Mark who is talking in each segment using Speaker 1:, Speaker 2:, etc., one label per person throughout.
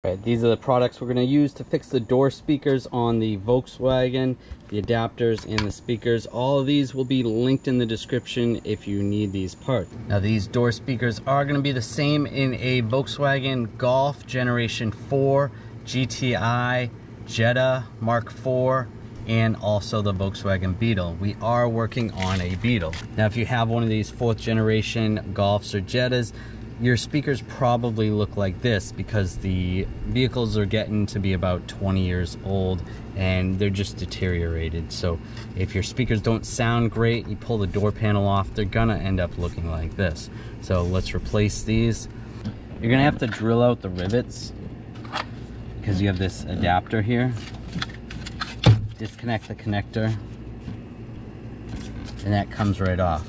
Speaker 1: Alright, these are the products we're going to use to fix the door speakers on the Volkswagen, the adapters and the speakers. All of these will be linked in the description if you need these parts. Now these door speakers are going to be the same in a Volkswagen Golf Generation 4, GTI, Jetta Mark IV, and also the Volkswagen Beetle. We are working on a Beetle. Now if you have one of these 4th generation Golfs or Jettas, your speakers probably look like this because the vehicles are getting to be about 20 years old and they're just deteriorated. So if your speakers don't sound great, you pull the door panel off, they're gonna end up looking like this. So let's replace these. You're gonna have to drill out the rivets because you have this adapter here. Disconnect the connector and that comes right off.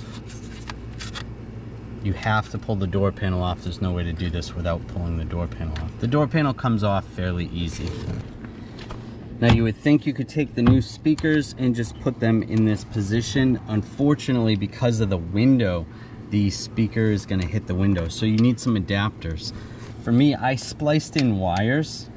Speaker 1: You have to pull the door panel off. There's no way to do this without pulling the door panel off. The door panel comes off fairly easy. Now you would think you could take the new speakers and just put them in this position. Unfortunately, because of the window, the speaker is going to hit the window. So you need some adapters. For me, I spliced in wires,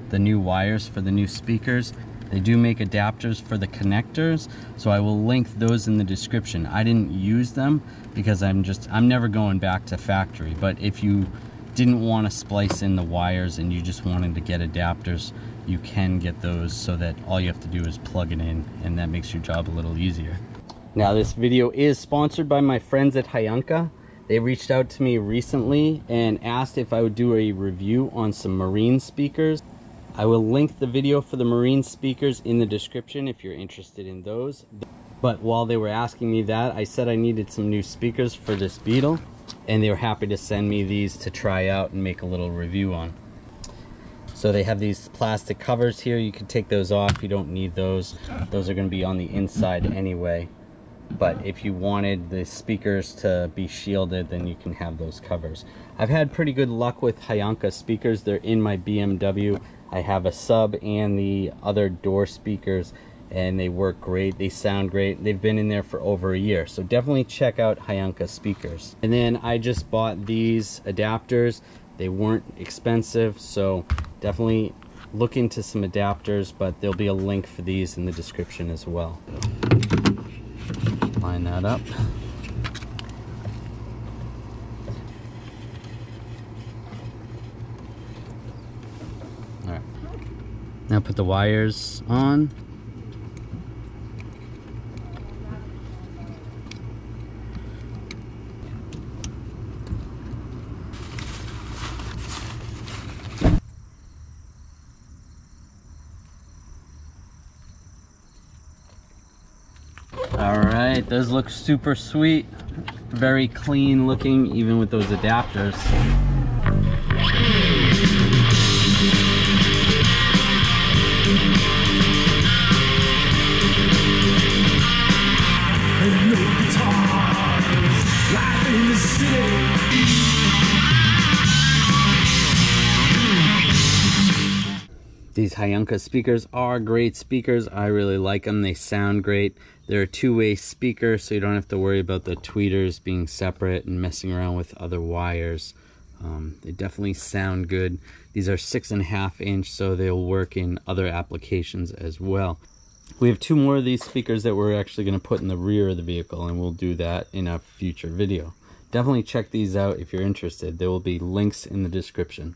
Speaker 1: the new wires for the new speakers. They do make adapters for the connectors, so I will link those in the description. I didn't use them because I'm never going back to factory, but if you didn't want to splice in the wires and you just wanted to get adapters, you can get those so that all you have to do is plug it in and that makes your job a little easier. Now this video is sponsored by my friends at YANKA. They reached out to me recently and asked if I would do a review on some marine speakers. I will link the video for the marine speakers in the description if you're interested in those. But while they were asking me that, I said I needed some new speakers for this Beetle, and they were happy to send me these to try out and make a little review on. So they have these plastic covers here. You can take those off. You don't need those. Those are going to be on the inside anyway. But if you wanted the speakers to be shielded, then you can have those covers. I've had pretty good luck with YANKA speakers. They're in my BMW. I have a sub and the other door speakers and they work great. They sound great. They've been in there for over a year. So definitely check out YANKA speakers. And then I just bought these adapters. They weren't expensive, so definitely look into some adapters, but there'll be a link for these in the description as well. Line that up. Alright. Now put the wires on. Alright, those look super sweet. Very clean looking, even with those adapters. These YANKA speakers are great speakers. I really like them. They sound great. They're a two-way speaker, so you don't have to worry about the tweeters being separate and messing around with other wires. They definitely sound good. These are 6.5 inch, so they'll work in other applications as well. We have 2 more of these speakers that we're actually going to put in the rear of the vehicle, and we'll do that in a future video. Definitely check these out if you're interested. There will be links in the description.